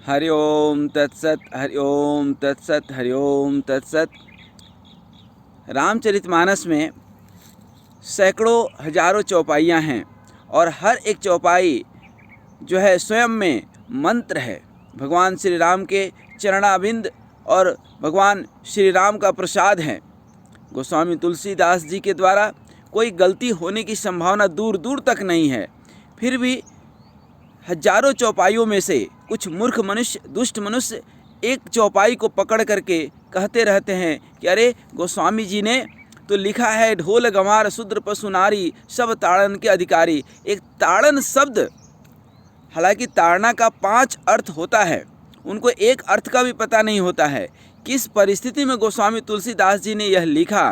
हरि ओम तत्सत, हरि ओम तत्सत, हरि ओम तत्सत। रामचरितमानस में सैकड़ों हजारों चौपाइयाँ हैं और हर एक चौपाई जो है स्वयं में मंत्र है। भगवान श्री राम के चरणाबिंद और भगवान श्री राम का प्रसाद है। गोस्वामी तुलसीदास जी के द्वारा कोई गलती होने की संभावना दूर दूर तक नहीं है। फिर भी हजारों चौपाइयों में से कुछ मूर्ख मनुष्य, दुष्ट मनुष्य एक चौपाई को पकड़ करके कहते रहते हैं कि अरे गोस्वामी जी ने तो लिखा है ढोल गंवार शूद्र पशु नारी सब ताड़न के अधिकारी। एक ताड़न शब्द, हालांकि ताड़ना का 5 अर्थ होता है, उनको एक अर्थ का भी पता नहीं होता है। किस परिस्थिति में गोस्वामी तुलसीदास जी ने यह लिखा,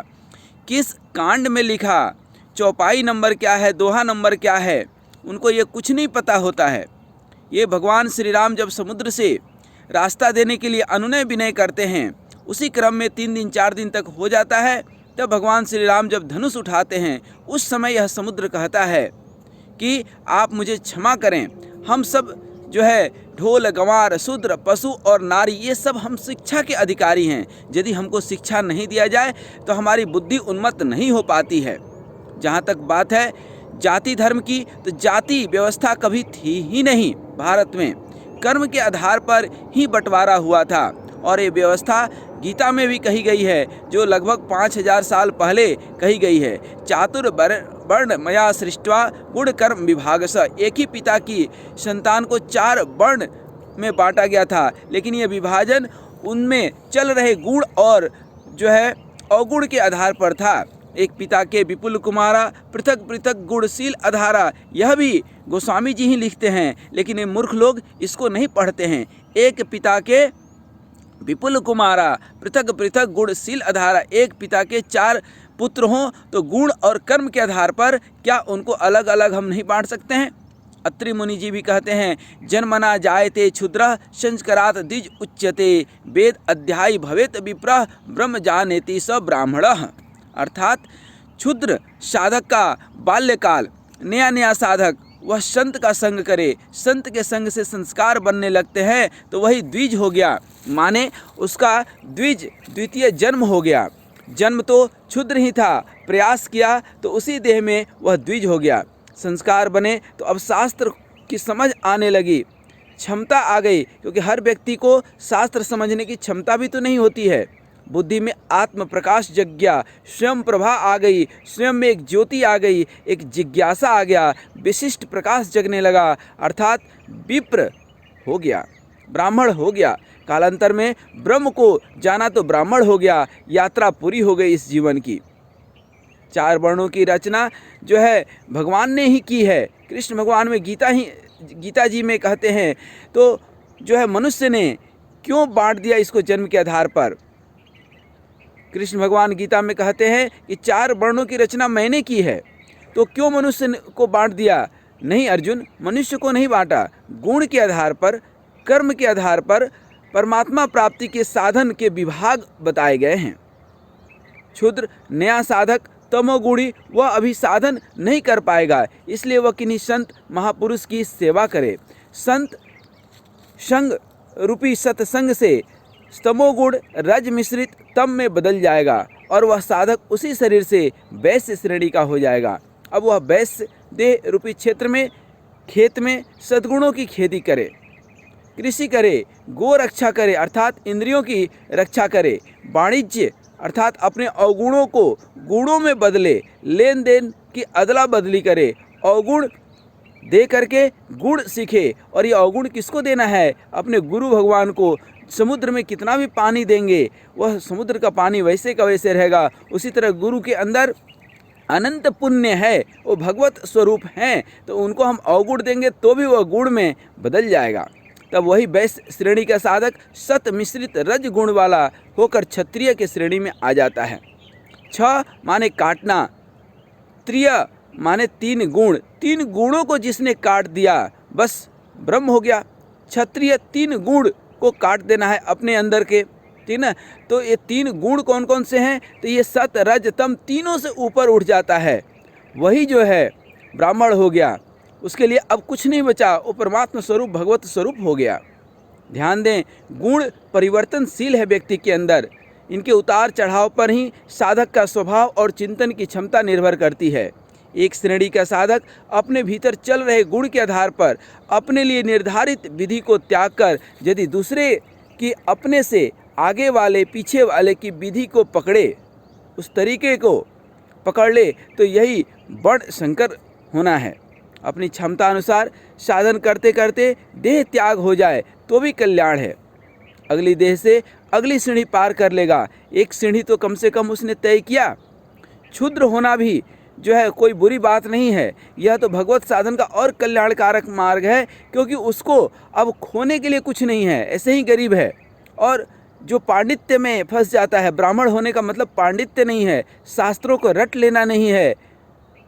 किस कांड में लिखा, चौपाई नंबर क्या है, दोहा नंबर क्या है, उनको ये कुछ नहीं पता होता है। ये भगवान श्री राम जब समुद्र से रास्ता देने के लिए अनुनय विनय करते हैं, उसी क्रम में 3 दिन 4 दिन तक हो जाता है। तब भगवान श्री राम जब धनुष उठाते हैं, उस समय यह समुद्र कहता है कि आप मुझे क्षमा करें, हम सब जो है ढोल गंवार शूद्र पशु और नारी, ये सब हम शिक्षा के अधिकारी हैं। यदि हमको शिक्षा नहीं दिया जाए तो हमारी बुद्धि उन्मत्त नहीं हो पाती है। जहाँ तक बात है जाति धर्म की, तो जाति व्यवस्था कभी थी ही नहीं। भारत में कर्म के आधार पर ही बंटवारा हुआ था और ये व्यवस्था गीता में भी कही गई है, जो लगभग 5000 साल पहले कही गई है। चातुर्वर्ण मया सृष्ट्वा गुण कर्म विभागस। एक ही पिता की संतान को 4 वर्ण में बांटा गया था, लेकिन यह विभाजन उनमें चल रहे गुण और जो है अवगुण के आधार पर था। एक पिता के विपुल कुमारा पृथक पृथक गुणशील आधारा, यह भी गोस्वामी जी ही लिखते हैं, लेकिन ये मूर्ख लोग इसको नहीं पढ़ते हैं। एक पिता के विपुल कुमारा पृथक पृथक गुणशील आधारा, एक पिता के 4 पुत्र हों तो गुण और कर्म के आधार पर क्या उनको अलग अलग हम नहीं बांट सकते हैं। अत्रि मुनि जी भी कहते हैं जन्मना जायते क्षुद्र संस्कारात् द्विज उच्यते, वेद अध्यायी भवेत विप्रः ब्रह्म जानेति स ब्राह्मणः। अर्थात क्षुद्र साधक का बाल्यकाल, नया नया साधक वह संत का संग करे, संत के संग से संस्कार बनने लगते हैं तो वही द्विज हो गया, माने उसका द्विज द्वितीय जन्म हो गया। जन्म तो क्षुद्र ही था, प्रयास किया तो उसी देह में वह द्विज हो गया। संस्कार बने तो अब शास्त्र की समझ आने लगी, क्षमता आ गई, क्योंकि हर व्यक्ति को शास्त्र समझने की क्षमता भी तो नहीं होती है। बुद्धि में आत्म प्रकाश जग गया, स्वयं प्रभा आ गई, स्वयं में एक ज्योति आ गई, एक जिज्ञासा आ गया, विशिष्ट प्रकाश जगने लगा, अर्थात विप्र हो गया, ब्राह्मण हो गया। कालांतर में ब्रह्म को जाना तो ब्राह्मण हो गया। यात्रा पूरी हो गई इस जीवन की। 4 वर्णों की रचना जो है भगवान ने ही की है। कृष्ण भगवान में गीता जी में कहते हैं, तो जो है मनुष्य ने क्यों बांट दिया इसको जन्म के आधार पर। कृष्ण भगवान गीता में कहते हैं कि 4 वर्णों की रचना मैंने की है, तो क्यों मनुष्य को बांट दिया। नहीं अर्जुन, मनुष्य को नहीं बांटा, गुण के आधार पर, कर्म के आधार पर परमात्मा प्राप्ति के साधन के विभाग बताए गए हैं। क्षुद्र नया साधक तमोगुणी, वह अभी साधन नहीं कर पाएगा, इसलिए वह किन्हीं संत महापुरुष की सेवा करे। संत संग रूपी सत्संग से तमोगुण रज मिश्रित तम में बदल जाएगा और वह साधक उसी शरीर से वैश्य श्रेणी का हो जाएगा। अब वह वैश्य देह रूपी क्षेत्र में, खेत में सद्गुणों की खेती करे, कृषि करे, गो रक्षा करे अर्थात इंद्रियों की रक्षा करे, वाणिज्य अर्थात अपने अवगुणों को गुणों में बदले, लेन देन की अदला बदली करे, अवगुण दे करके गुण सीखे। और ये अवगुण किसको देना है? अपने गुरु भगवान को। समुद्र में कितना भी पानी देंगे, वह समुद्र का पानी वैसे का वैसे रहेगा। उसी तरह गुरु के अंदर अनंत पुण्य है, वो भगवत स्वरूप हैं, तो उनको हम अवगुण देंगे तो भी वह गुण में बदल जाएगा। तब वही वैश्य श्रेणी का साधक सत मिश्रित रज गुण वाला होकर क्षत्रिय के श्रेणी में आ जाता है। 6 माने काटना, त्रिय माने 3 गुण, 3 गुणों को जिसने काट दिया बस ब्रह्म हो गया। क्षत्रिय 3 गुण को काट देना है अपने अंदर के, ठीक ना। तो ये 3 गुण कौन कौन से हैं? तो ये सत रज तम तीनों से ऊपर उठ जाता है, वही जो है ब्राह्मण हो गया। उसके लिए अब कुछ नहीं बचा, वो परमात्मा स्वरूप भगवत स्वरूप हो गया। ध्यान दें, गुण परिवर्तनशील है व्यक्ति के अंदर। इनके उतार चढ़ाव पर ही साधक का स्वभाव और चिंतन की क्षमता निर्भर करती है। एक श्रेणी का साधक अपने भीतर चल रहे गुण के आधार पर अपने लिए निर्धारित विधि को त्याग कर यदि दूसरे की अपने से आगे वाले पीछे वाले की विधि को पकड़े, उस तरीके को पकड़ ले, तो यही बड़ शंकर होना है। अपनी क्षमता अनुसार साधन करते करते देह त्याग हो जाए तो भी कल्याण है। अगली देह से अगली सीढ़ी पार कर लेगा। एक सीढ़ी तो कम से कम उसने तय किया। क्षुद्र होना भी जो है कोई बुरी बात नहीं है। यह तो भगवत साधन का और कल्याणकारक मार्ग है, क्योंकि उसको अब खोने के लिए कुछ नहीं है। ऐसे ही गरीब है। और जो पांडित्य में फंस जाता है, ब्राह्मण होने का मतलब पांडित्य नहीं है, शास्त्रों को रट लेना नहीं है,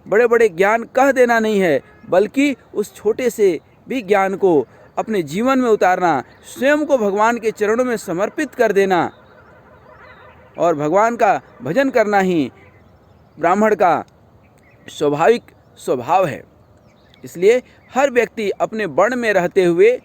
बड़े बड़े ज्ञान कह देना नहीं है, बल्कि उस छोटे से भी ज्ञान को अपने जीवन में उतारना, स्वयं को भगवान के चरणों में समर्पित कर देना और भगवान का भजन करना ही ब्राह्मण का स्वाभाविक स्वभाव है। इसलिए हर व्यक्ति अपने वर्ण में रहते हुए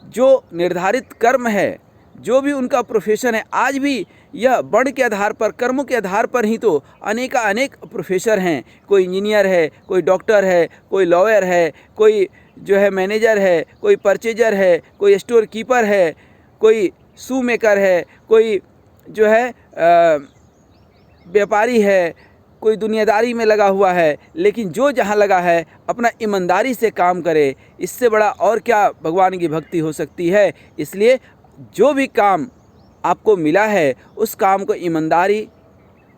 जो निर्धारित कर्म है, जो भी उनका प्रोफेशन है, आज भी यह वर्ण के आधार पर, कर्मों के आधार पर ही तो अनेक प्रोफेसर हैं। कोई इंजीनियर है, कोई डॉक्टर है, कोई लॉयर है, कोई जो है मैनेजर है, कोई परचेजर है, कोई स्टोर कीपर है, कोई शू मेकर है, कोई जो है व्यापारी है, कोई दुनियादारी में लगा हुआ है। लेकिन जो जहाँ लगा है अपना ईमानदारी से काम करे, इससे बड़ा और क्या भगवान की भक्ति हो सकती है। इसलिए जो भी काम आपको मिला है उस काम को ईमानदारी,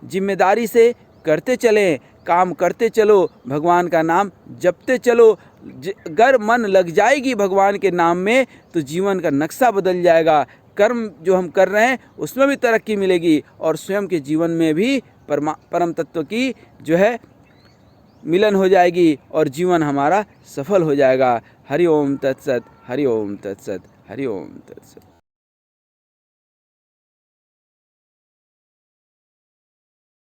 जिम्मेदारी से करते चलें, काम करते चलो, भगवान का नाम जपते चलो। अगर मन लग जाएगी भगवान के नाम में तो जीवन का नक्शा बदल जाएगा। कर्म जो हम कर रहे हैं उसमें भी तरक्की मिलेगी और स्वयं के जीवन में भी परम तत्व की जो है मिलन हो जाएगी और जीवन हमारा सफल हो जाएगा। हरि ओम तत्सत, हरि ओम तत्सत, हरि ओम तत्सत।